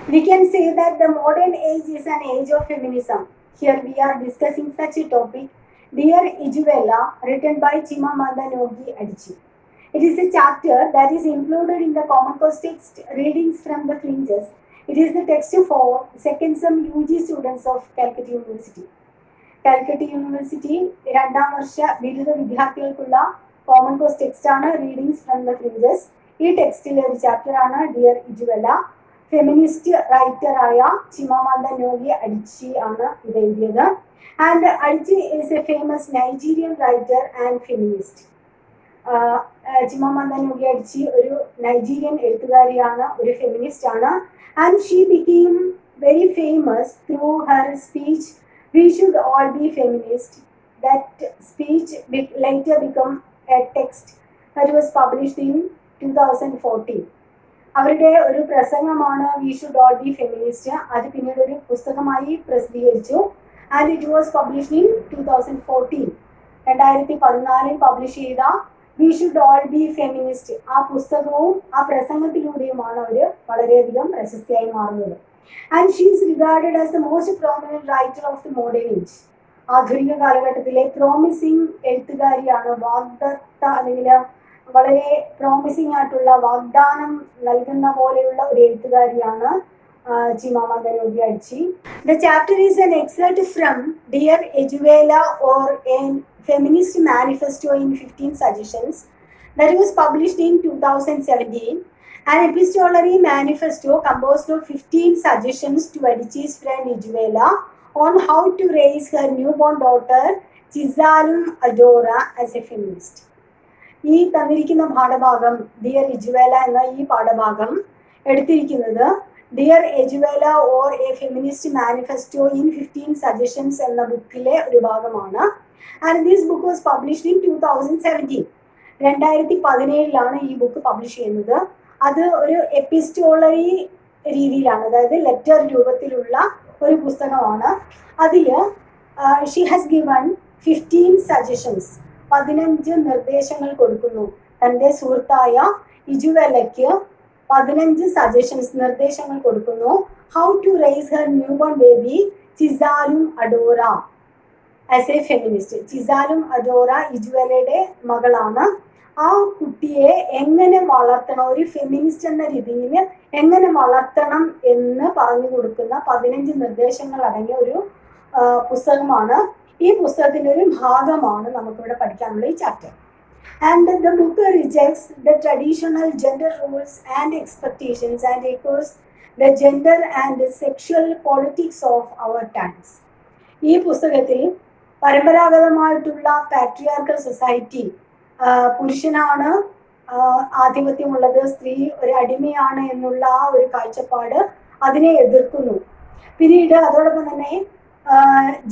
We can say that the modern age is an age of feminism. Here we are discussing such a topic, Dear Ijuella, written by Chimamanda Ngozi Adichie. It is a chapter that is included in the Common Core text readings from the fringes. It is the text for second sem UG students of Calcutta University. Calicut university രണ്ടാം വർഷ ബിരുദ വിദ്യാർത്ഥികൾക്കുള്ള common course text ആണ് readings from the fringes. ഈ ടെക്സ്റ്റിലെ ഒരു chapter ആണ് dear ഇജുവല. Feminist റൈറ്ററായ ചിമാമാന്ത Ngozi അഡിച്ചി ആണ് ഇത് എഴുതിയത്. And Adichie is a famous Nigerian writer and feminist. Chimamanda Ngozi Adichie ഒരു നൈജീരിയൻ എഴുത്തുകാരിയാണ്, ഒരു ഫെമിനിസ്റ്റ് ആണ്. And she became very famous through her speech We should all be feminist. That speech later became a text that was published in 2014. അവരുടെ ഒരു പ്രസംഗമാണ് we should all be feminist. അത് പിന്നീട് ഒരു പുസ്തകമായി പ്രസിദ്ധീകരിച്ചു. And it was published in 2014. 2014 publish ചെയ്ത we should all be feminist ആ പുസ്തകവും ആ പ്രസംഗത്തിലൂടെയുമാണ് അവർ വളരെയധികം പ്രശസ്തിയായി മാറുന്നത്. And she is regarded as the most prominent writer of the modern age. ആധുനിക കാലഘട്ടത്തിലെ പ്രോമിസിംഗ് എഴുത്തുകാരിയാണ്. വാഗ്ദത്ത അല്ലെങ്കിൽ വളരെ പ്രോമിസിംഗ് ആയിട്ടുള്ള വാഗ്ദാനം നൽകുന്ന പോലെയുള്ള ഒരു എഴുത്തുകാരിയാണ് ചിമാമാന്ത Ngozi അഡിച്ചി. The chapter is an excerpt from Dear Ejuwela or a Feminist Manifesto in 15 Suggestions that was published in 2017. An epistolary manifesto composed of 15 suggestions to Adichie's friend Ijuwela on how to raise her newborn daughter Chizalum Adora as a feminist. ഈ തന്നിരിക്കുന്ന പാഠഭാഗം dear ഇജുവേല എന്ന ഈ പാഠഭാഗം എടുത്തിരിക്കുന്നത് dear Ijeawele or a feminist manifesto in 15 suggestions എന്ന ബുക്കിലെ ഒരു ഭാഗമാണ്. And this book was published in 2017. 2017 ഈ ബുക്ക് പബ്ലിഷ് ചെയ്യുന്നത്. അത് ഒരു എപ്പിസ്റ്റോളറി രീതിയിലാണ്, അതായത് ലെറ്റർ രൂപത്തിലുള്ള ഒരു പുസ്തകമാണ്. അതിൽ ഷീ ഹാസ് ഗിവൺ 15 സജഷൻസ്, 15 നിർദ്ദേശങ്ങൾ കൊടുക്കുന്നു. തൻ്റെ സുഹൃത്തായ ഇജുവലയ്ക്ക് 15 സജഷൻസ്, നിർദ്ദേശങ്ങൾ കൊടുക്കുന്നു. How to raise her newborn baby Chizalum Adora as a feminist. Chizalum Adora ഇജുവലയുടെ മകളാണ്. ആ കുട്ടിയെ എങ്ങനെ വളർത്തണം, ഒരു ഫെമിനിസ്റ്റ് എന്ന രീതിയിൽ എങ്ങനെ വളർത്തണം എന്ന് പറഞ്ഞു കൊടുക്കുന്ന 15 നിർദ്ദേശങ്ങൾ അടങ്ങിയ ഒരു പുസ്തകമാണ്. ഈ പുസ്തകത്തിൻ്റെ ഒരു ഭാഗമാണ് നമുക്കിവിടെ പഠിക്കാനുള്ള ഈ chapter. And the book rejects the traditional gender rules and expectations and echoes the gender and sexual politics of our times. ഈ പുസ്തകത്തിൽ പരമ്പരാഗതമായിട്ടുള്ള പാട്രിയാർക്കൽ സൊസൈറ്റി, പുരുഷനാണ് ആധിപത്യമുള്ളത്, സ്ത്രീ ഒരു അടിമയാണ് എന്നുള്ള ആ ഒരു കാഴ്ചപ്പാട് അതിനെ എതിർക്കുന്നു. പിന്നീട് അതോടൊപ്പം തന്നെ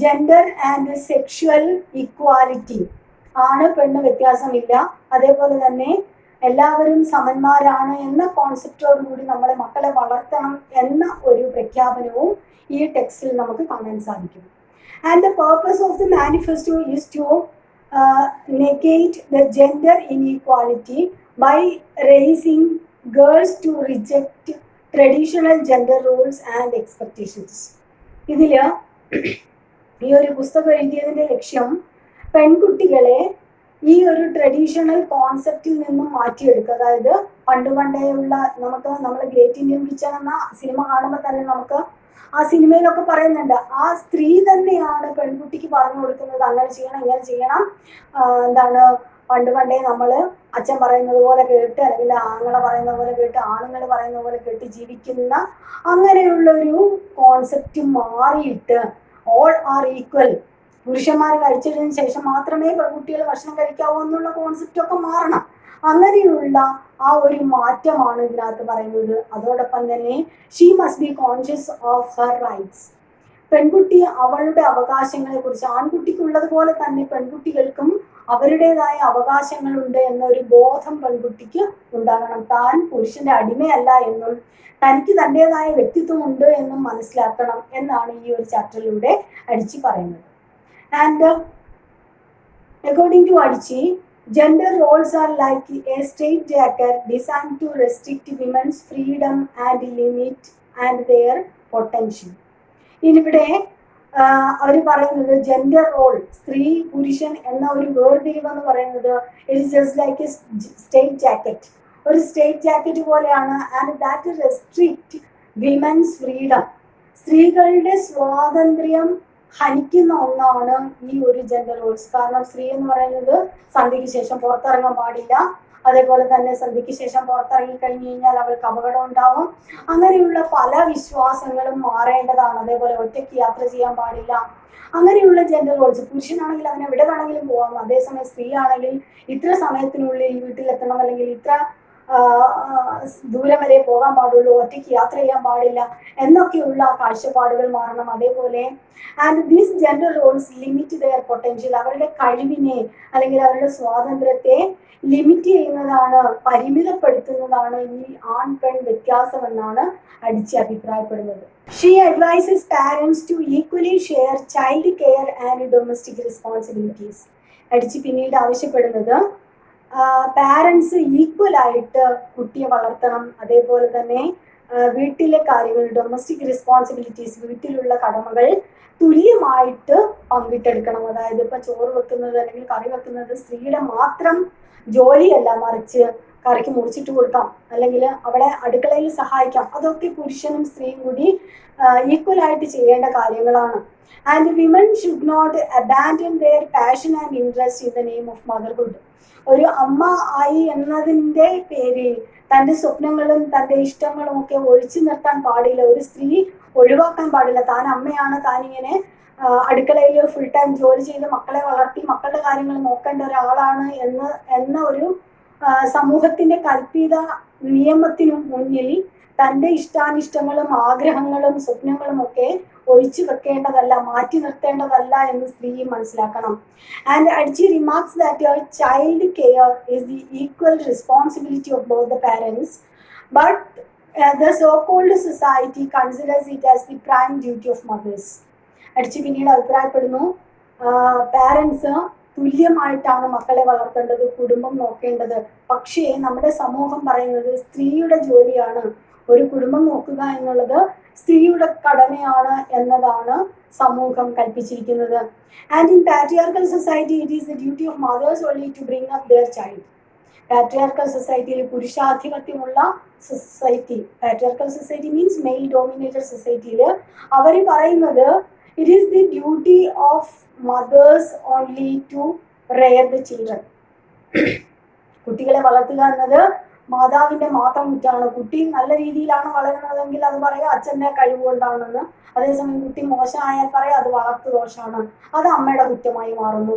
ജെൻഡർ ആൻഡ് സെക്ഷുവൽ ഇക്വാലിറ്റി, ആണ് പെണ്ണ് വ്യത്യാസമില്ല, അതേപോലെ തന്നെ എല്ലാവരും സമന്മാരാണ് എന്ന കോൺസെപ്റ്റോടുകൂടി നമ്മളെ മക്കളെ വളർത്തണം എന്ന ഒരു പ്രഖ്യാപനവും ഈ ടെക്സ്റ്റിൽ നമുക്ക് കാണാൻ സാധിക്കും. And the purpose of the manifesto is to negate the gender inequality by raising girls to reject traditional gender roles and expectations. ഇതിൽ ഈ ഒരു പുസ്തകം എഴുതിയതിൻ്റെ ലക്ഷ്യം പെൺകുട്ടികളെ ഈ ഒരു ട്രഡീഷണൽ കോൺസെപ്റ്റിൽ നിന്നും മാറ്റിയെടുക്കുക. അതായത് പണ്ടേയുള്ള നമ്മൾ ഗ്രേറ്റ് ഇന്ത്യൻ കിച്ചൺ എന്ന സിനിമ കാണുമ്പോൾ തന്നെ നമുക്ക് ആ സിനിമയിലൊക്കെ പറയുന്നുണ്ട്, ആ സ്ത്രീ തന്നെയാണ് പെൺകുട്ടിക്ക് പറഞ്ഞു കൊടുക്കുന്നത്, അങ്ങനെ ചെയ്യണം ഇങ്ങനെ ചെയ്യണം. പണ്ടേ നമ്മൾ അച്ഛൻ പറയുന്നത് പോലെ കേട്ട്, അല്ലെങ്കിൽ ആങ്ങളെ പറയുന്ന പോലെ കേട്ട്, ആണുങ്ങൾ പറയുന്ന പോലെ കേട്ട് ജീവിക്കുന്ന അങ്ങനെയുള്ളൊരു കോൺസെപ്റ്റ് മാറിയിട്ട് ഓൾ ആർ ഈക്വൽ, പുരുഷന്മാർ കഴിച്ചതിന് ശേഷം മാത്രമേ പെൺകുട്ടികൾ ഭക്ഷണം കഴിക്കാവൂ എന്നുള്ള കോൺസെപ്റ്റൊക്കെ മാറണം. അങ്ങനെയുള്ള ആ ഒരു മാറ്റമാണ് ഇതിനകത്ത് പറയുന്നത്. അതോടൊപ്പം തന്നെ she must be conscious of her rights. പെൺകുട്ടി അവളുടെ അവകാശങ്ങളെ കുറിച്ച്, ആൺകുട്ടിക്കുള്ളത് പോലെ തന്നെ പെൺകുട്ടികൾക്കും അവരുടേതായ അവകാശങ്ങളുണ്ട് എന്നൊരു ബോധം പെൺകുട്ടിക്ക് ഉണ്ടാകണം. താൻ പുരുഷന്റെ അടിമയല്ല എന്നും തനിക്ക് തൻ്റെതായ വ്യക്തിത്വമുണ്ട് എന്നും മനസ്സിലാക്കണം എന്നാണ് ഈ ഒരു ചാപ്റ്ററിലൂടെ അഡിച്ചി പറയുന്നത്. And according to Adichie, gender roles are like a straitjacket designed to restrict women's freedom and limit and their potential. ഇനിവിടെ അവർ പറയുന്നത് ജെൻഡർ റോൾ, സ്ത്രീ പുരുഷൻ എന്ന ഒരു വേർതിരിവ് എന്ന് പറയുന്നത് it just like A state jacket, ഒരു സ്റ്റേറ്റ് ജാക്കറ്റ് പോലെയാണ്. And that restrict women's freedom, സ്ത്രീകളുടെ സ്വാതന്ത്ര്യം ഹനിക്കുന്ന ഒന്നാണ് ഈ ഒരു ജെൻഡർ റോൾസ്. കാരണം സ്ത്രീ എന്ന് പറയുന്നത് സന്ധ്യയ്ക്ക് ശേഷം പുറത്തിറങ്ങാൻ പാടില്ല, അതേപോലെ തന്നെ സന്ധ്യയ്ക്ക് ശേഷം പുറത്തിറങ്ങി കഴിഞ്ഞു കഴിഞ്ഞാൽ അവൾക്ക് അപകടം ഉണ്ടാവും. അങ്ങനെയുള്ള പല വിശ്വാസങ്ങളും മാറേണ്ടതാണ്. അതേപോലെ ഒറ്റയ്ക്ക് യാത്ര ചെയ്യാൻ പാടില്ല, അങ്ങനെയുള്ള ജെൻഡർ റോൾസ്. പുരുഷനാണെങ്കിൽ അവൻ എവിടെ വേണമെങ്കിലും പോകാം, അതേസമയം സ്ത്രീ ആണെങ്കിൽ ഇത്ര സമയത്തിനുള്ളിൽ വീട്ടിലെത്തണം, അല്ലെങ്കിൽ ഇത്ര ദൂരം വരെ പോകാൻ പാടുള്ളൂ, ഒറ്റയ്ക്ക് യാത്ര ചെയ്യാൻ പാടില്ല എന്നൊക്കെയുള്ള കാഴ്ചപ്പാടുകൾ മാറണം. അതേപോലെ and these gender roles limit their potential, അവരുടെ കഴിവിനെ അല്ലെങ്കിൽ അവരുടെ സ്വാതന്ത്ര്യത്തെ ലിമിറ്റ് ചെയ്യുന്നതാണ്, പരിമിതപ്പെടുത്തുന്നതാണ് ഈ ആൺ പെൺ വ്യത്യാസം എന്നാണ് അടിച്ച് അഭിപ്രായപ്പെടുന്നത്. She advises parents to equally share child care and domestic responsibilities. Adichie പിന്നീട് ആവശ്യപ്പെടുന്നത് പാരൻസ് ഈക്വലായിട്ട് കുട്ടിയെ വളർത്തണം, അതേപോലെ തന്നെ വീട്ടിലെ കാര്യങ്ങൾ, ഡൊമസ്റ്റിക് റെസ്പോൺസിബിലിറ്റീസ്, വീട്ടിലുള്ള കടമകൾ തുല്യമായിട്ട് പങ്കിട്ടെടുക്കണം. അതായത് ഇപ്പം ചോറ് വെക്കുന്നത് അല്ലെങ്കിൽ കറി വെക്കുന്നത് സ്ത്രീയുടെ മാത്രം ജോലിയല്ല, മറിച്ച് കറിക്ക് മുറിച്ചിട്ട് കൊടുക്കാം, അല്ലെങ്കിൽ അവളെ അടുക്കളയിൽ സഹായിക്കാം, അതൊക്കെ പുരുഷനും സ്ത്രീയും കൂടി ഈക്വലായിട്ട് ചെയ്യേണ്ട കാര്യങ്ങളാണ്. And women should not abandon their passion and interest in the name of motherhood. ഒരു അമ്മ ആയി എന്നതിൻ്റെ പേരിൽ തൻ്റെ സ്വപ്നങ്ങളും തൻ്റെ ഇഷ്ടങ്ങളും ഒക്കെ ഒഴിച്ചു നിർത്താൻ പാടില്ല. ഒരു സ്ത്രീ ഒഴിവാക്കാൻ പാടില്ല. താൻ അമ്മയാണ്, താനിങ്ങനെ അടുക്കളയിൽ ഫുൾ ടൈം ജോലി ചെയ്ത് മക്കളെ വളർത്തി മക്കളുടെ കാര്യങ്ങൾ നോക്കേണ്ട ഒരാളാണ് എന്ന ഒരു സമൂഹത്തിന്റെ കൽപ്പിത നിയമത്തിനു മുന്നിൽ തൻ്റെ ഇഷ്ടാനിഷ്ടങ്ങളും ആഗ്രഹങ്ങളും സ്വപ്നങ്ങളും ഒക്കെ ഒഴിച്ചു വെക്കേണ്ടതല്ല, മാറ്റി നിർത്തേണ്ടതല്ല എന്ന് സ്ത്രീ മനസ്സിലാക്കണം. And Adichie remarks that child care is the equal responsibility of both the parents, but the so-called society considers it as the prime duty of mothers. അടിച്ച് പിന്നീട് അഭിപ്രായപ്പെടുന്നു, പാരൻസ് തുല്യമായിട്ടാണ് മക്കളെ വളർത്തേണ്ടത്, കുടുംബം നോക്കേണ്ടത്. പക്ഷേ നമ്മുടെ സമൂഹം പറയുന്നത് സ്ത്രീയുടെ ജോലിയാണ്, ഒരു കുടുംബം നോക്കുക എന്നുള്ളത് സ്ത്രീയുടെ കടമയാണ് എന്നതാണ് സമൂഹം കൽപ്പിച്ചിരിക്കുന്നത്. And in patriarchal society it is the duty of mothers only to bring up their child. Patriarchal സൊസൈറ്റിയിൽ, പുരുഷാധിപത്യമുള്ള society, patriarchal society means male dominated സൊസൈറ്റിയിൽ അവർ പറയുന്നത് it is the duty of mothers only to rear the children. കുട്ടികളെ വളർത്തുക എന്നത് മാതാവിൻ്റെ മാത്രം കുറ്റമാണ്. കുട്ടി നല്ല രീതിയിലാണ് വളരുന്നതെങ്കിൽ അത് പറയാം അച്ഛൻ്റെ കഴിവുകൊണ്ടാണെന്ന്, അതേസമയം കുട്ടി മോശമായാൽ പറയാം അത് വളർത്തു ദോഷമാണ്, അത് അമ്മയുടെ കുറ്റമായി മാറുന്നു.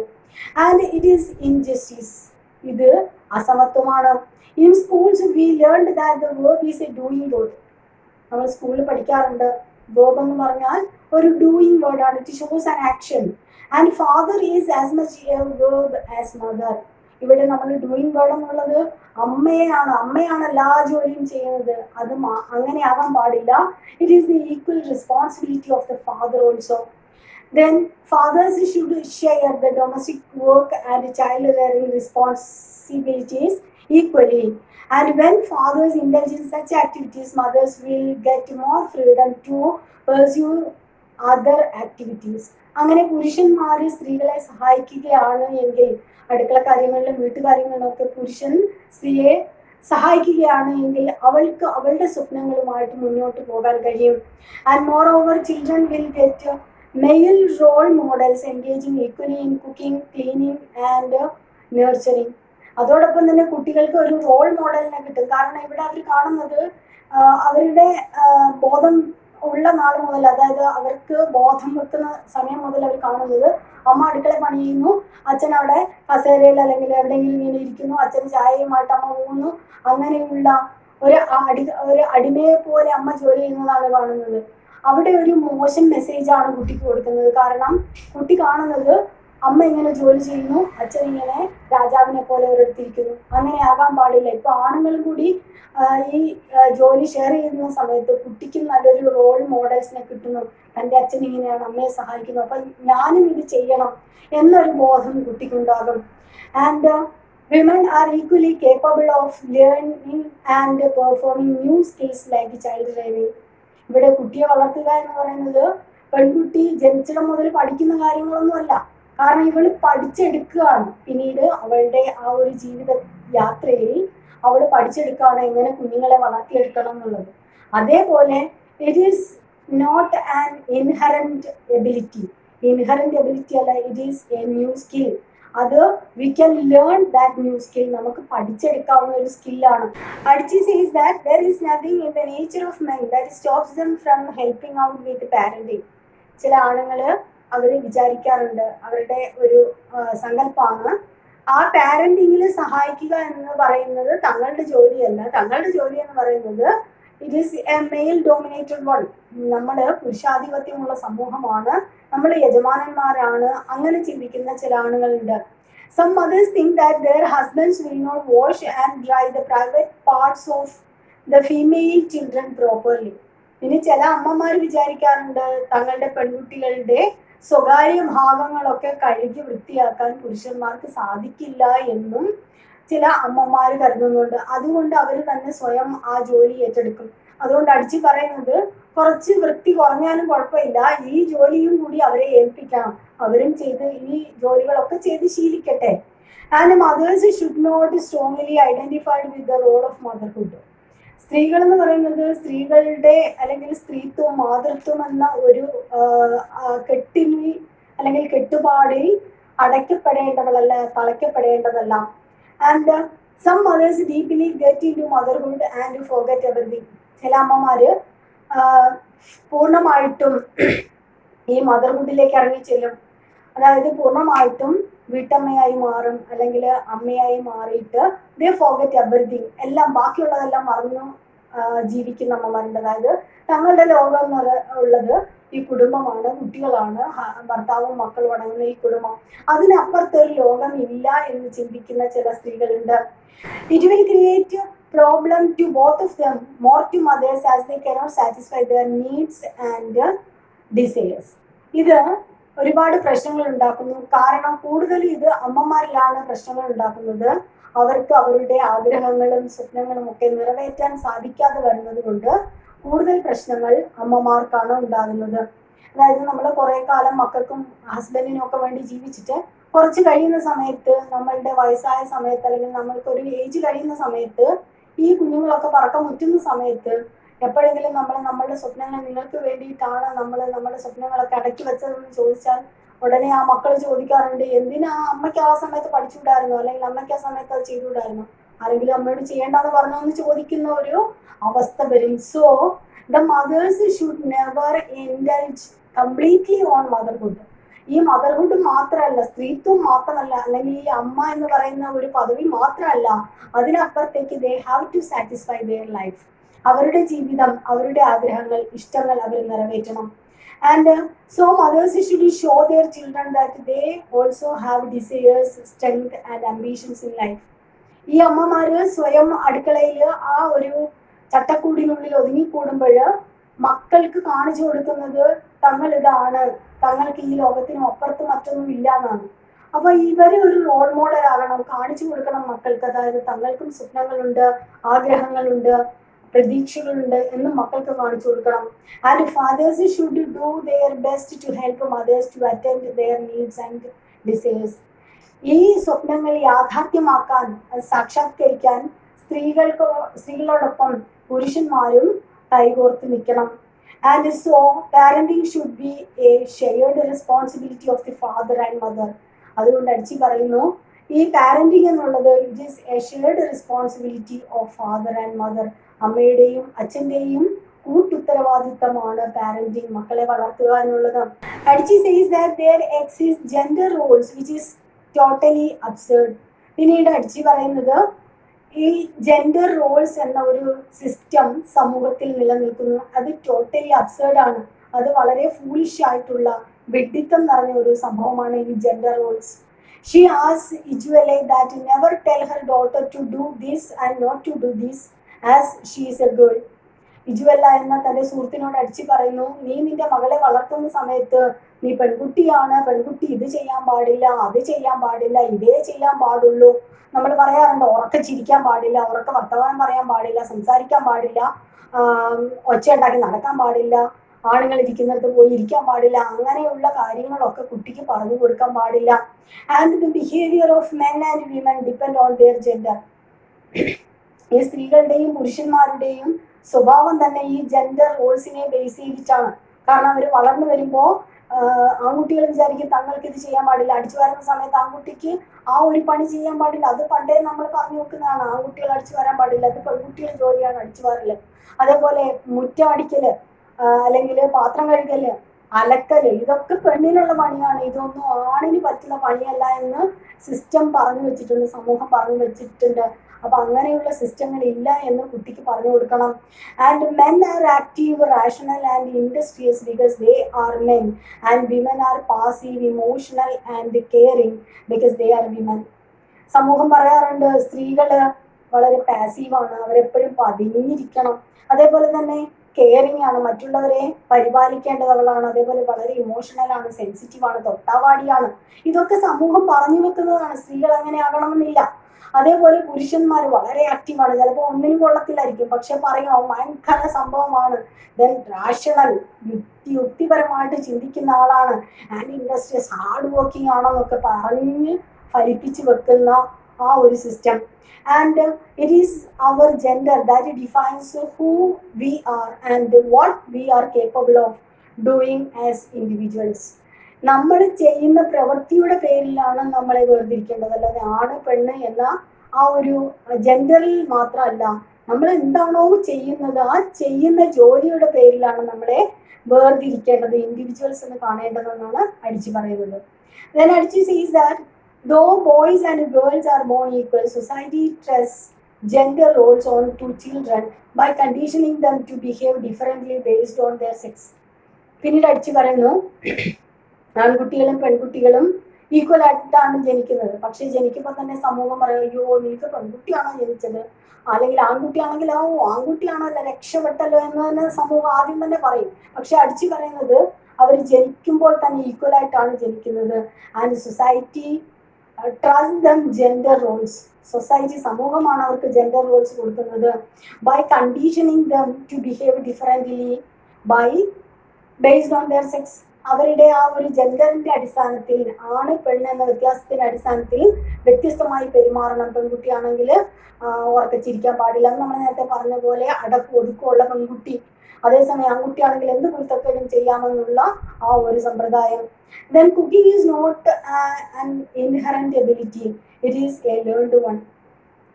ആൻഡ് ഇറ്റ് ഈസ് ഇൻജസ്റ്റിസ്, ഇത് അസമത്വമാണ്. In schools we learned that the verb is a doing word. നമ്മൾ സ്കൂളിൽ പഠിക്കാറുണ്ട്, വേർബ് എന്ന് പറഞ്ഞാൽ ഒരു ഡൂയിങ് വേർഡാണ്. It shows an action. And father is as much a verb as mother. ഇവിടെ നമ്മൾ ഡൂയിങ് വേർഡ് എന്നുള്ളത് അമ്മയാണ് എല്ലാ ജോലിയും ചെയ്യുന്നത്. അത് അങ്ങനെ ആകാൻ പാടില്ല. It is the equal responsibility of the father also. Then fathers should share the domestic work and child rearing responsibilities equally. And when fathers indulge in such activities, mothers will get more freedom to pursue other activities. അങ്ങനെ പുരുഷന്മാർ സ്ത്രീകളെ സഹായിക്കുകയാണ് എങ്കിൽ, അടുക്കള കാര്യങ്ങളിലും വീട്ടുകാര്യങ്ങളിലൊക്കെ പുരുഷൻ സ്ത്രീയെ സഹായിക്കുകയാണ് എങ്കിൽ അവൾക്ക് അവളുടെ സ്വപ്നങ്ങളുമായിട്ട് മുന്നോട്ട് പോകാൻ കഴിയും. And more over children will get male role models engaging equally in cooking, cleaning and nurturing. അതോടൊപ്പം തന്നെ കുട്ടികൾക്ക് ഒരു റോൾ മോഡലിനെ കിട്ടും. കാരണം ഇവിടെ അവർ കാണുന്നത് അവരുടെ ബോധം ഉള്ള നാൾ മുതൽ, അതായത് അവർക്ക് ബോധം വെക്കുന്ന സമയം മുതൽ അവർ കാണുന്നത് അമ്മ അടുക്കള പണി ചെയ്യുന്നു, അച്ഛൻ അവിടെ കസേരയിൽ അല്ലെങ്കിൽ എവിടെയെങ്കിലും ഇങ്ങനെ ഇരിക്കുന്നു, അച്ഛന് ചായയുമായിട്ട് അമ്മ പോകുന്നു, അങ്ങനെയുള്ള ഒരു അടിമയെ പോലെ അമ്മ ജോലി ചെയ്യുന്നതാണ് കാണുന്നത്. അവിടെ ഒരു മോശം മെസ്സേജാണ് കുട്ടിക്ക് കൊടുക്കുന്നത്. കാരണം കുട്ടി കാണുന്നത് അമ്മ ഇങ്ങനെ ജോലി ചെയ്യുന്നു, അച്ഛൻ ഇങ്ങനെ രാജാവിനെ പോലെ ഒരിടത്തിരിക്കുന്നു. അങ്ങനെ ആകാൻ പാടില്ല. ഇപ്പൊ ആണുങ്ങളും കൂടി ഈ ജോലി ഷെയർ ചെയ്യുന്ന സമയത്ത് കുട്ടിക്കും നല്ലൊരു റോൾ മോഡൽസിനെ കിട്ടുന്നു. എൻ്റെ അച്ഛൻ ഇങ്ങനെയാണ്, അമ്മയെ സഹായിക്കുന്നു, അപ്പൊ ഞാനും ഇത് ചെയ്യണം എന്നൊരു ബോധം കുട്ടിക്കുണ്ടാകും. And women are equally capable of learning and performing new skills like child rearing. ഇവിടെ കുട്ടിയെ വളർത്തുക എന്ന് പറയുന്നത് പെൺകുട്ടി ജനിച്ചിടം മുതൽ പഠിക്കുന്ന കാര്യങ്ങളൊന്നുമല്ല. കാരണം ഇവള് പഠിച്ചെടുക്കുകയാണ്. പിന്നീട് അവളുടെ ആ ഒരു ജീവിത യാത്രയിൽ അവൾ പഠിച്ചെടുക്കുകയാണ് എങ്ങനെ കുഞ്ഞുങ്ങളെ വളർത്തിയെടുക്കണം എന്നുള്ളത്. അതേപോലെ it is not an inherent ability. Inherent ability അല്ല, it is a new skill. അത് we can learn that new skill. നമുക്ക് പഠിച്ചെടുക്കാവുന്ന ഒരു സ്കില്ലാണ്. Adichie says that there is nothing in the nature of men that stops them from helping out with parenting. ചില ആണുങ്ങൾ അവർ വിചാരിക്കാറുണ്ട്, അവരുടെ ഒരു സങ്കല്പമാണ് ആ പാരന്റിങ്ങിൽ സഹായിക്കുക എന്ന് പറയുന്നത് തങ്ങളുടെ ജോലിയല്ല. തങ്ങളുടെ ജോലി എന്ന് പറയുന്നത് it is A mail dominated one. നമ്മൾ പുരുഷാധിപത്യമുള്ള സമൂഹമാണ്, നമ്മൾ യജമാനന്മാരാണ്, അങ്ങനെ ചിന്തിക്കുന്ന ചില ആണുങ്ങളുണ്ട്. Some mothers think that their husbands will not wash and dry the private parts of the female children properly. ഇനി ചില അമ്മമാർ വിചാരിക്കാറുണ്ട് തങ്ങളുടെ പെൺകുട്ടികളുടെ സ്വകാര്യ ഭാഗങ്ങളൊക്കെ കഴുകി വൃത്തിയാക്കാൻ പുരുഷന്മാർക്ക് സാധിക്കില്ല എന്നും ചില അമ്മമാർ കരുതുന്നുണ്ട്. അതുകൊണ്ട് അവർ തന്നെ സ്വയം ആ ജോലി ഏറ്റെടുക്കും. അതുകൊണ്ട് അടിച്ചു പറയുന്നത് കുറച്ച് വൃത്തി കുറഞ്ഞാലും കുഴപ്പമില്ല, ഈ ജോലിയും കൂടി അവരെ ഏൽപ്പിക്കണം, അവരും ചെയ്ത് ഈ ജോലികളൊക്കെ ചെയ്ത് ശീലിക്കട്ടെ. And mothers should not strongly identified with the role of motherhood. സ്ത്രീകൾ എന്ന് പറയുന്നത് സ്ത്രീകളുടെ അല്ലെങ്കിൽ സ്ത്രീത്വം മാതൃത്വം എന്ന ഒരു കെട്ടിൽ അല്ലെങ്കിൽ കെട്ടുപാടിൽ അടയ്ക്കപ്പെടേണ്ടവളല്ല, തളയ്ക്കപ്പെടേണ്ടതല്ല. And some mothers deeply get into motherhood and forget everything. ചില അമ്മമാര് പൂർണ്ണമായിട്ടും ഈ മദർഹുഡിലേക്ക് ഇറങ്ങി ചെല്ലും. അതായത് പൂർണ്ണമായിട്ടും വീട്ടമ്മയായി മാറും, അല്ലെങ്കിൽ അമ്മയായി മാറിയിട്ട് ദേ ഫോർഗെറ്റ് എവറിതിങ്, എല്ലാം ബാക്കിയുള്ളതെല്ലാം മറന്നു ജീവിക്കുന്ന അമ്മമാരുണ്ട്. അതായത് തങ്ങളുടെ ലോകം ഉള്ളത് ഈ കുടുംബമാണ്, കുട്ടികളാണ്, ഭർത്താവും മക്കളും അടങ്ങുന്ന ഈ കുടുംബം. അതിനപ്പുറത്തൊരു ലോകം ഇല്ല എന്ന് ചിന്തിക്കുന്ന ചില സ്ത്രീകളുണ്ട്. It will create problem to both of them, more to mothers as they cannot satisfy their needs and desires. ഇത് ഒരുപാട് പ്രശ്നങ്ങൾ ഉണ്ടാക്കുന്നു. കാരണം കൂടുതൽ ഇത് അമ്മമാരിലാണ് പ്രശ്നങ്ങൾ ഉണ്ടാക്കുന്നത്. അവർക്ക് അവരുടെ ആഗ്രഹങ്ങളും സ്വപ്നങ്ങളും ഒക്കെ നിറവേറ്റാൻ സാധിക്കാതെ വരുന്നത് കൊണ്ട് കൂടുതൽ പ്രശ്നങ്ങൾ അമ്മമാർക്കാണ് ഉണ്ടാകുന്നത്. അതായത് നമ്മൾ കുറെ കാലം മക്കൾക്കും ഹസ്ബൻഡിനും ഒക്കെ വേണ്ടി ജീവിച്ചിട്ട് കുറച്ച് കഴിയുന്ന സമയത്ത്, നമ്മളുടെ വയസ്സായ സമയത്ത് അല്ലെങ്കിൽ നമ്മൾക്കൊരു ഏജ് കഴിയുന്ന സമയത്ത്, ഈ കുഞ്ഞുങ്ങളൊക്കെ പറക്കം മുറ്റുന്ന സമയത്ത് എപ്പോഴെങ്കിലും നമ്മളുടെ സ്വപ്നങ്ങൾ നിങ്ങൾക്ക് വേണ്ടിയിട്ടാണ് നമ്മുടെ സ്വപ്നങ്ങളൊക്കെ അടക്കി വെച്ചതെന്ന് ചോദിച്ചാൽ ഉടനെ ആ മക്കൾ ചോദിക്കാറുണ്ട്, എന്തിനാ അമ്മയ്ക്ക് ആ സമയത്ത് പഠിച്ചുകൂടായിരുന്നു, അല്ലെങ്കിൽ അമ്മയ്ക്ക് ആ സമയത്ത് അത് ചെയ്തുകൂടായിരുന്നു, ആരെങ്കിലും അമ്മയോട് ചെയ്യേണ്ടെന്ന് പറഞ്ഞോ എന്ന് ചോദിക്കുന്ന ഒരു അവസ്ഥ വരും. So the mothers should never indulge completely on motherhood. ഈ മദർഹുഡ് മാത്രമല്ല, സ്ത്രീത്വം മാത്രമല്ല, അല്ലെങ്കിൽ ഈ അമ്മ എന്ന് പറയുന്ന ഒരു പദവി മാത്രമല്ല, അതിനപ്പുറത്തേക്ക് they have to satisfy their life. അവരുടെ ജീവിതം, അവരുടെ ആഗ്രഹങ്ങൾ, ഇഷ്ടങ്ങൾ അവർ നിറവേറ്റണം. And so mothers should show their children that they also have desires, strength and ambitions in life. ഈ അമ്മമാര് സ്വയം അടുക്കളയിൽ ആ ഒരു ചട്ടക്കൂടിനുള്ളിൽ ഒതുങ്ങിക്കൂടുമ്പോൾ മക്കൾക്ക് കാണിച്ചു കൊടുക്കുന്നത് തങ്ങൾ ഇതാണ്, തങ്ങൾക്ക് ഈ ലോകത്തിനും അപ്പുറത്ത് മറ്റൊന്നും ഇല്ല എന്നാണ്. അപ്പൊ ഇവര് ഒരു റോൾ മോഡൽ ആകണം, കാണിച്ചു കൊടുക്കണം മക്കൾക്ക്. അതായത് തങ്ങൾക്കും സ്വപ്നങ്ങളുണ്ട്, ആഗ്രഹങ്ങളുണ്ട്, പ്രതീക്ഷകളുണ്ട് എന്ന് മക്കൾക്ക് കാണിച്ചു കൊടുക്കണം. And fathers should do their best to help mothers to attend their needs and desires. ഈ സ്വപ്നങ്ങൾ യാഥാർത്ഥ്യമാക്കാൻ, സാക്ഷാത്കരിക്കാൻ സ്ത്രീകളോടൊപ്പം പുരുഷന്മാരും കൈകോർത്ത് നിൽക്കണം. And so parenting should be a shared responsibility of the father and mother. അതുകൊണ്ട് അടിച്ചു പറയുന്നു, ഈ പാരന്റിങ് എന്നുള്ളത് it is a shared responsibility of father and mother. അമ്മയുടെയും അച്ഛൻ്റെയും കൂട്ടുത്തരവാദിത്തമാണ് പാരന്റിങ്, മക്കളെ വളർത്തുക എന്നുള്ളത്. Adichie says that there exist gender roles which is totally absurd. പിന്നീട് അടിച്ചി പറയുന്നത് ഈ ജെൻഡർ റോൾസ് എന്ന ഒരു സിസ്റ്റം സമൂഹത്തിൽ നിലനിൽക്കുന്നു, അത് ടോട്ടലി അബ്സേർഡ് ആണ്. അത് വളരെ ഫൂളിഷ് ആയിട്ടുള്ള വിഡ്ഢിത്തം നിറഞ്ഞ ഒരു സംഭവമാണ് ഈ gender roles. She asks Ijeawele that never tell her daughter to do this and not to do this as she is a girl. Ijeawele എന്ന തന്റെ സുഹൃത്തിനോട് അടിച്ചു പറയുന്നു, നീ നിന്റെ മകളെ വളർത്തുന്ന സമയത്ത് നീ പെൺകുട്ടിയാണ്, പെൺകുട്ടി ഇത് ചെയ്യാൻ പാടില്ല, അത് ചെയ്യാൻ പാടില്ല, ഇതേ ചെയ്യാൻ പാടുള്ളൂ. നമ്മൾ പറയാറുണ്ട് ഉറക്കെ ചിരിക്കാൻ പാടില്ല, ഉറക്കെ വർത്തമാനം പറയാൻ പാടില്ല, സംസാരിക്കാൻ പാടില്ല, ഒച്ച ഉണ്ടാക്കി നടക്കാൻ പാടില്ല, ആണുങ്ങൾ ഇരിക്കുന്നിടത്ത് പോയി ഇരിക്കാൻ പാടില്ല, അങ്ങനെയുള്ള കാര്യങ്ങളൊക്കെ കുട്ടിക്ക് പറഞ്ഞു കൊടുക്കാൻ പാടില്ല. And the behaviour of men and women depend on their gender. ഈ സ്ത്രീകളുടെയും പുരുഷന്മാരുടെയും സ്വഭാവം തന്നെ ഈ ജെൻഡർ റോൾസിനെ ബേസ് ചെയ്തിട്ടാണ്. കാരണം അവർ വളർന്നു വരുമ്പോൾ ആൺകുട്ടികൾ വിചാരിക്കും തങ്ങൾക്ക് ഇത് ചെയ്യാൻ പാടില്ല, അടിച്ചു വരുന്ന സമയത്ത് ആൺകുട്ടിക്ക് ആ ഒരു പണി ചെയ്യാൻ പാടില്ല. അത് പണ്ടേ നമ്മൾ പറഞ്ഞു വെക്കുന്നതാണ്, ആൺകുട്ടികൾ അടിച്ചു വരാൻ പാടില്ല, അത് പെൺകുട്ടികൾ ജോലിയാണ് അടിച്ചു വാരല്. അതേപോലെ മുറ്റം അടിക്കല്, അല്ലെങ്കിൽ പാത്രം കഴുകല്, അലക്കല്, ഇതൊക്കെ പെണ്ണിനുള്ള പണിയാണ്, ഇതൊന്നും ആണിന് പറ്റുന്ന പണിയല്ല എന്ന് സിസ്റ്റം പറഞ്ഞു വെച്ചിട്ടുണ്ട്, സമൂഹം പറഞ്ഞു വെച്ചിട്ടുണ്ട്. അപ്പൊ അങ്ങനെയുള്ള സിസ്റ്റങ്ങൾ ഇല്ല എന്ന് കുട്ടിക്ക് പറഞ്ഞു കൊടുക്കണം. And men are active, rational and industrious because they are men, and women are passive, emotional and caring because they are women. സമൂഹം പറയാറുണ്ട് സ്ത്രീകള് വളരെ പാസീവാണ്, അവരെപ്പോഴും പതിഞ്ഞിരിക്കണം, അതേപോലെ തന്നെ കെയറിങ് ആണ്, മറ്റുള്ളവരെ പരിപാലിക്കേണ്ടതവളാണ്, അതേപോലെ വളരെ ഇമോഷണൽ ആണ്, സെൻസിറ്റീവ് ആണ്, തൊട്ടാവാടിയാണ്. ഇതൊക്കെ സമൂഹം പറഞ്ഞു വെക്കുന്നതാണ്, സ്ത്രീകൾ അങ്ങനെ ആകണമെന്നില്ല. അതേപോലെ പുരുഷന്മാർ വളരെ ആക്റ്റീവാണ്, ചിലപ്പോൾ ഒന്നിനും കൊള്ളത്തിലായിരിക്കും, പക്ഷെ പറയും ഭയങ്കര സംഭവമാണ്, ദെൻ റാഷണൽ, യുക്തിപരമായിട്ട് ചിന്തിക്കുന്ന ആളാണ്, ആൻഡ് ഇൻഡസ്ട്രിയസ്, ഹാർഡ് വർക്കിംഗ് ആണെന്നൊക്കെ പറഞ്ഞ് ഫലിപ്പിച്ച് വെക്കുന്ന ആ ഒരു system. And it is our gender that defines who we are and what we are capable of doing as individuals. നമ്മൾ ചെയ്യുന്ന പ്രവൃത്തിയുടെ പേരിലാണ് നമ്മളെ വേർതിരിക്കേണ്ടത്, അല്ലാതെ ആണ് പെണ്ണ് എന്ന ആ ഒരു ജെൻഡറിൽ മാത്രമല്ല. നമ്മൾ എന്താണോ ചെയ്യുന്നത് ആ ചെയ്യുന്ന ജോലിയുടെ പേരിലാണ് നമ്മളെ വേർതിരിക്കേണ്ടത്, ഇൻഡിവിജ്വൽസ് എന്ന് കാണേണ്ടതെന്നാണ് അടിച്ചു പറയുന്നത്. Then അടിച്ചു says that though boys and girls are born equal, society trusts gender roles on to children by conditioning them to behave differently based on their sex. പിന്നീട് അടിച്ചു പറയുന്നു, ആൺകുട്ടികളും പെൺകുട്ടികളും ഈക്വൽ ആയിട്ടാണ് ജനിക്കുന്നത്, പക്ഷെ ജനിക്കുമ്പോൾ തന്നെ സമൂഹം പറയും, അയ്യോ നിനക്ക് പെൺകുട്ടിയാണോ ജനിച്ചത്, അല്ലെങ്കിൽ ആൺകുട്ടിയാണെങ്കിൽ ആൺകുട്ടിയാണല്ലോ രക്ഷപ്പെട്ടല്ലോ എന്ന് തന്നെ സമൂഹം ആദ്യം തന്നെ പറയും. പക്ഷെ അടിച്ചു പറയുന്നത് അവർ ജനിക്കുമ്പോൾ തന്നെ ഈക്വൽ ആയിട്ടാണ് ജനിക്കുന്നത്. And society trust them gender roles, society സമൂഹമാണ് അവർക്ക് ജെൻഡർ റോൾസ് കൊടുക്കുന്നത്. By conditioning them to behave differently by based on their sex. അവരുടെ ആ ഒരു ജെൻഡറിന്റെ അടിസ്ഥാനത്തിൽ, ആണ് പെണ്ണ് എന്ന വ്യത്യാസത്തിന്റെ അടിസ്ഥാനത്തിൽ വ്യത്യസ്തമായി പെരുമാറണം. പെൺകുട്ടിയാണെങ്കിൽ ഉറക്കച്ചിരിക്കാൻ പാടില്ല, എന്ന് നമ്മൾ നേരത്തെ പറഞ്ഞ പോലെ അടക്കം ഒതുക്കമുള്ള പെൺകുട്ടി. അതേസമയം ആൺകുട്ടിയാണെങ്കിൽ എന്ത് കുരുത്തക്കേടും ചെയ്യാമെന്നുള്ള ആ ഒരു സമ്പ്രദായം. Then cooking is not an inherent ability, it is a learned one.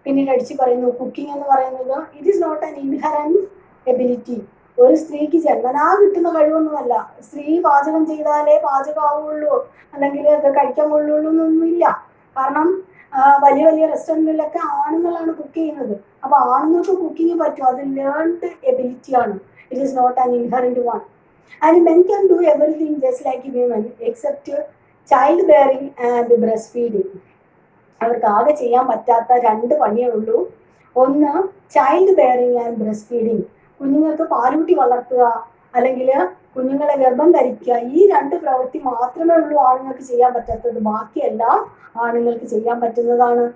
പിന്നീട് അടിച്ചു പറയുന്നു, കുക്കിംഗ് എന്ന് പറയുന്നത് it is not an inherent ability, ഒരു സ്ത്രീക്ക് ജന്മനാ കിട്ടുന്ന കഴിവൊന്നുമല്ല. സ്ത്രീ പാചകം ചെയ്താലേ പാചകമാവുള്ളൂ, അല്ലെങ്കിൽ അത് കഴിക്കാൻ കൊള്ളുള്ളൂ എന്നൊന്നുമില്ല. കാരണം വലിയ വലിയ റെസ്റ്റോറൻറ്റിലൊക്കെ ആണുങ്ങളാണ് കുക്ക് ചെയ്യുന്നത്. അപ്പൊ ആണുങ്ങൾക്ക് കുക്കിംഗ് പറ്റും, അത് ലേൺഡ് എബിലിറ്റി ആണ്. It is not an inherent one. And men can do everything just like women except child bearing and breastfeeding. അവർക്ക് ആകെ ചെയ്യാൻ പറ്റാത്ത രണ്ട് പണിയേ ഉള്ളൂ. ഒന്ന് child bearing and breast feeding, കുഞ്ഞുങ്ങൾക്ക് പാലൂട്ടി വളർത്തുക അല്ലെങ്കിൽ കുഞ്ഞുങ്ങളെ ഗർഭം ധരിക്കുക. ഈ രണ്ട് പ്രവൃത്തി മാത്രമേ ഉള്ളൂ ആണുങ്ങൾക്ക് ചെയ്യാൻ പറ്റാത്തത്, ബാക്കിയെല്ലാം ആണുങ്ങൾക്ക് ചെയ്യാൻ പറ്റുന്നതാണ്.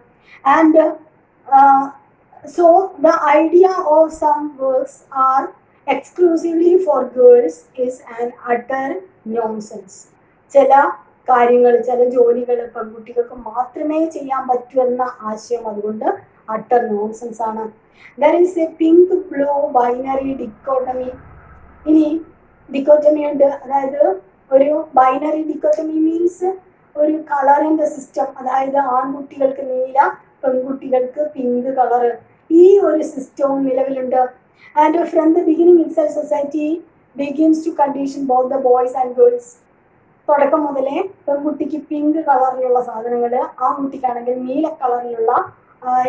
And so the idea of some works are exclusively for girls is an utter nonsense. ചില കാര്യങ്ങൾ, ചില ജോലികൾ പെൺകുട്ടികൾക്ക് മാത്രമേ ചെയ്യാൻ പറ്റൂ എന്ന ആശയം അതുകൊണ്ട് അട്ടർ നോൺസെൻസ് ആണ്. There is a pink blue binary dichotomy. ഇനി ഡിക്കോട്ടമി ഉണ്ട്, അതായത് ഒരു ബൈനറി ഡിക്കോട്ടമി മീൻസ് ഒരു കളറിന്റെ സിസ്റ്റം, അതായത് ആൺകുട്ടികൾക്ക് നീല, പെൺകുട്ടികൾക്ക് പിങ്ക് കളറ്, ഈ ഒരു സിസ്റ്റവും നിലവിലുണ്ട്. And from the beginning itself, society begins to condition both the boys and girls. തുടക്കം മുതലേ പെൺകുട്ടിക്ക് പിങ്ക് കളറിലുള്ള സാധനങ്ങൾ, ആൺകുട്ടിക്കാണെങ്കിൽ നീല കളറിലുള്ള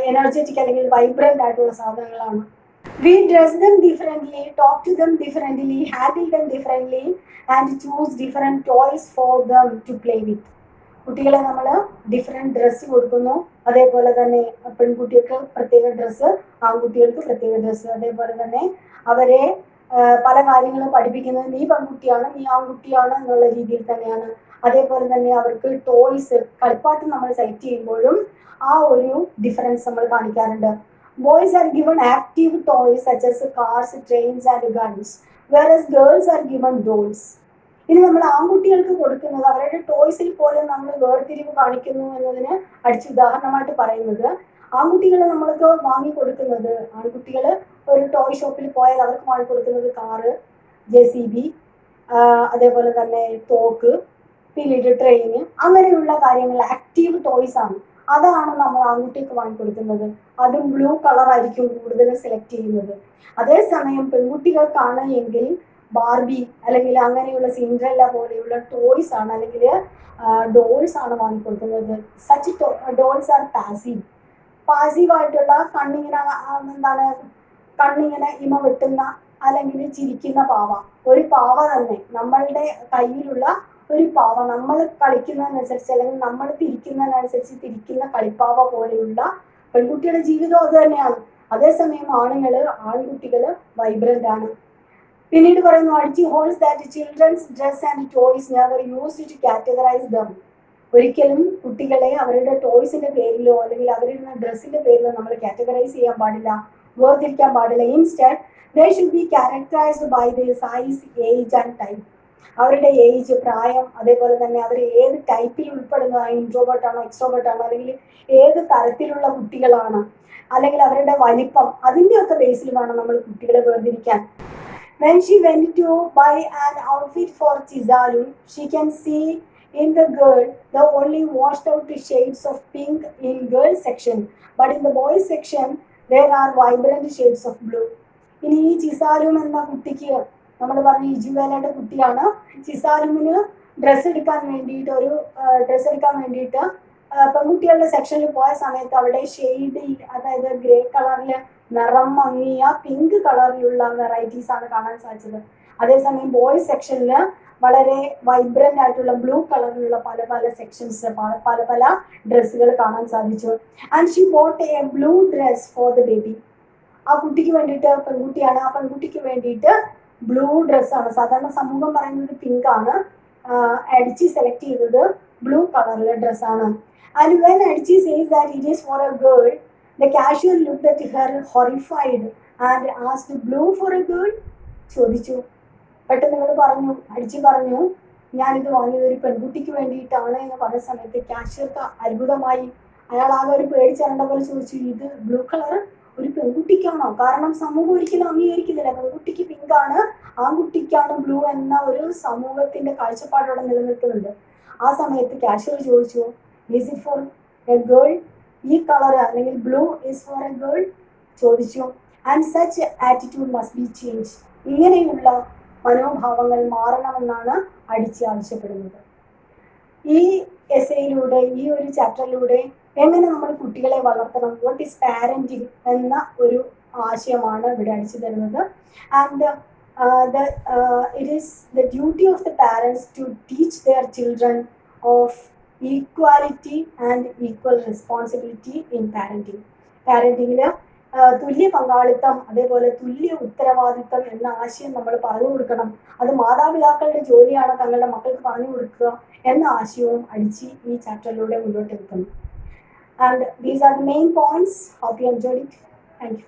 എനർജറ്റിക് അല്ലെങ്കിൽ വൈബ്രന്റ് ആയിട്ടുള്ള സാധനങ്ങളാണ്. We dress them differently, talk to them differently, handle them differently and choose different toys for them to play with. കുട്ടികളെ നമ്മൾ ഡിഫറെൻറ്റ് ഡ്രസ്സ് കൊടുക്കുന്നു. അതേപോലെ തന്നെ പെൺകുട്ടികൾക്ക് പ്രത്യേക ഡ്രസ്സ്, ആൺകുട്ടികൾക്ക് പ്രത്യേക ഡ്രസ്സ്. അതേപോലെ തന്നെ അവരെ പല കാര്യങ്ങളും പഠിപ്പിക്കുന്നത് നീ പെൺകുട്ടിയാണ്, നീ ആൺകുട്ടിയാണ് എന്നുള്ള രീതിയിൽ തന്നെയാണ്. അതേപോലെ തന്നെ അവർക്ക് ടോയ്സ്, കളിപ്പാട്ടം നമ്മൾ സെലക്ട് ചെയ്യുമ്പോഴും ആ ഒരു ഡിഫറൻസ് നമ്മൾ കാണിക്കാറുണ്ട്. Boys are given active toys such as cars, trains and guns, whereas girls are given dolls. ഇനി നമ്മൾ ആൺകുട്ടികൾക്ക് കൊടുക്കുന്നത് അവരുടെ ടോയ്സിൽ പോലും നമ്മൾ വേർതിരിവ് കാണിക്കുന്നു എന്നതിന് അടിച്ച് ഉദാഹരണമായിട്ട് പറയുന്നത്, ആൺകുട്ടികളെ നമ്മൾക്ക് വാങ്ങിക്കൊടുക്കുന്നത്, ആൺകുട്ടികൾ ഒരു ടോയ് ഷോപ്പിൽ പോയാൽ അവർക്ക് വാങ്ങിക്കൊടുക്കുന്നത് കാറ്, JCB, അതേപോലെ തന്നെ തോക്ക്, പിന്നീട് ട്രെയിന്, അങ്ങനെയുള്ള കാര്യങ്ങൾ ആക്റ്റീവ് ടോയ്സ് ആണ്. അതാണ് നമ്മൾ ആൺകുട്ടിക്ക് വാങ്ങിക്കൊടുക്കുന്നത്. അതും ബ്ലൂ കളർ ആയിരിക്കും കൂടുതൽ സെലക്ട് ചെയ്യുന്നത്. അതേസമയം പെൺകുട്ടികൾക്കാണ് എങ്കിൽ ബാർബി അല്ലെങ്കിൽ അങ്ങനെയുള്ള സിൻഡ്രല്ല പോലെയുള്ള ടോയ്സ് ആണ്, അല്ലെങ്കിൽ ഡോൾസ് ആണ് വാങ്ങിക്കൊടുക്കുന്നത്. സച്ച് ഡോൾസ് ആർ പാസീവായിട്ടുള്ള കണ്ണിങ്ങനെ ഇമ വെട്ടുന്ന അല്ലെങ്കിൽ ചിരിക്കുന്ന പാവ, ഒരു പാവ തന്നെ, നമ്മളുടെ കയ്യിലുള്ള ഒരു പാവ, നമ്മൾ കളിക്കുന്നതിനനുസരിച്ച് അല്ലെങ്കിൽ നമ്മൾ തിരിക്കുന്നതിനനുസരിച്ച് തിരിക്കുന്ന കളിപ്പാവ പോലെയുള്ള പെൺകുട്ടിയുടെ ജീവിതം അത് തന്നെയാണ്. അതേസമയം ആൺകുട്ടികൾ വൈബ്രന്റ് ആണ്. പിന്നീട് പറയുന്നു, Adichie holds that childrens dress and toys never used to categorize them. ഒരിക്കലും കുട്ടികളെ അവരുടെ ടോയ്സിന്റെ പേരിലോ അല്ലെങ്കിൽ അവരുടെ ഡ്രസ്സിന്റെ പേരിലോ നമ്മൾ കാറ്റഗറൈസ് ചെയ്യാൻ പാടില്ല, വേർതിരിക്കാൻ പാടില്ല. Instead they should be characterised by the size, age and type. അവരുടെ ഏജ്, പ്രായം, അതേപോലെ തന്നെ അവർ ഏത് ടൈപ്പിൽ ഉൾപ്പെടുന്നതാണ്, ഇൻട്രോവേർട്ട് ആണോ എക്സ്ട്രോവേർട്ട് ആണോ, അല്ലെങ്കിൽ ഏത് തരത്തിലുള്ള കുട്ടികളാണ്, അല്ലെങ്കിൽ അവരുടെ വലിപ്പം, അതിൻ്റെയൊക്കെ ബേസിൽ വേണം നമ്മൾ കുട്ടികളെ വേർതിരിക്കാൻ. When she went to buy an outfit for Chizalu, she can see in the girl the only washed out shades of pink in girls section, but in the boys section there are vibrant shades of blue. ഇനി ഈ ചിസാലും എന്ന കുട്ടിക്ക്, നമ്മൾ പറഞ്ഞ ഇജുവേലയുടെ കുട്ടിയാണ്, ചിസാലുമിന് dress എടുക്കാൻ വേണ്ടിയിട്ട് പെൺകുട്ടികളുടെ സെക്ഷനിൽ പോയ സമയത്ത് അവിടെ ഷെയ്ഡ്, അതായത് ഗ്രേ കളറിൽ നിറം മങ്ങിയ പിങ്ക് കളറിലുള്ള വെറൈറ്റീസ് ആണ് കാണാൻ സാധിച്ചത്. അതേസമയം ബോയ്സ് സെക്ഷനിൽ വളരെ വൈബ്രന്റ് ആയിട്ടുള്ള ബ്ലൂ കളറിലുള്ള പല പല സെക്ഷൻസ്, പല പല ഡ്രസ്സുകൾ കാണാൻ സാധിച്ചു. And she boat A blue dress for the baby. ആ കുട്ടിക്ക് വേണ്ടിയിട്ട്, പെൺകുട്ടിയാണ്, ആ പെൺകുട്ടിക്ക് വേണ്ടിയിട്ട് ബ്ലൂ ഡ്രസ്സാണ്. സാധാരണ സമൂഹം പറയുന്നത് പിങ്ക് ആണ്, അടിച്ചി സെലക്ട് ചെയ്തത് ബ്ലൂ കളറിലെ ഡ്രസ്സാണ്. And when Adichie says that it is for a girl, the cashier looked at her horrified and asked, blue for a girl? ചോദിച്ചു. പെട്ടെന്ന് അടിച്ചു പറഞ്ഞു, ഞാനിത് വാങ്ങിയത് ഒരു പെൺകുട്ടിക്ക് വേണ്ടിയിട്ടാണ് എന്ന് പറഞ്ഞ സമയത്ത് കാഷ്യർക്ക് അത്ഭുതമായി. അയാൾ ആകെ ഒരു പേടിച്ചറിഞ്ഞ പോലെ ചോദിച്ചു, ഇത് ബ്ലൂ കളർ ഒരു പെൺകുട്ടിക്കാണോ? കാരണം സമൂഹം ഒരിക്കലും അംഗീകരിക്കുന്നില്ല, പെൺകുട്ടിക്ക് പിങ്ക് ആണ്, ആൺകുട്ടിക്കാണ് ബ്ലൂ എന്ന ഒരു സമൂഹത്തിന്റെ കാഴ്ചപ്പാടോടെ നിലനിൽക്കുന്നുണ്ട്. ആ സമയത്ത് കാഷ്യർ ചോദിച്ചു, is it for a girl? ഈ കളർ അല്ലെങ്കിൽ blue is for a girl ചോദിച്ചു. And such attitude must be change. ഇങ്ങനെയുള്ള മനോഭാവങ്ങൾ മാറണമെന്നാണ് അടിച്ച് ആവശ്യപ്പെടുന്നത്. ഈ എസ്സേയിലൂടെ, ഈ ഒരു ചാപ്റ്ററിലൂടെ എങ്ങനെ നമ്മൾ കുട്ടികളെ വളർത്തണം, വാട്ട് ഈസ് പാരന്റിങ് എന്ന ഒരു ആശയമാണ് ഇവിടെ അടിച്ചു തരുന്നത്. And it is the duty of the parents to teach their children of equality and equal responsibility in പാരന്റിങ്ങിൽ തുല്യ പങ്കാളിത്തം, അതേപോലെ തുല്യ ഉത്തരവാദിത്തം എന്ന ആശയം നമ്മൾ പറഞ്ഞു കൊടുക്കണം. അത് മാതാപിതാക്കളുടെ ജോലിയാണ് തങ്ങളുടെ മക്കൾക്ക് പറഞ്ഞു കൊടുക്കുക എന്ന ആശയവും അടിച്ച് ഈ ചാപ്റ്ററിലൂടെ മുന്നോട്ട് വെക്കുന്നു. And these are the main points. Hope you enjoyed it. Thank U.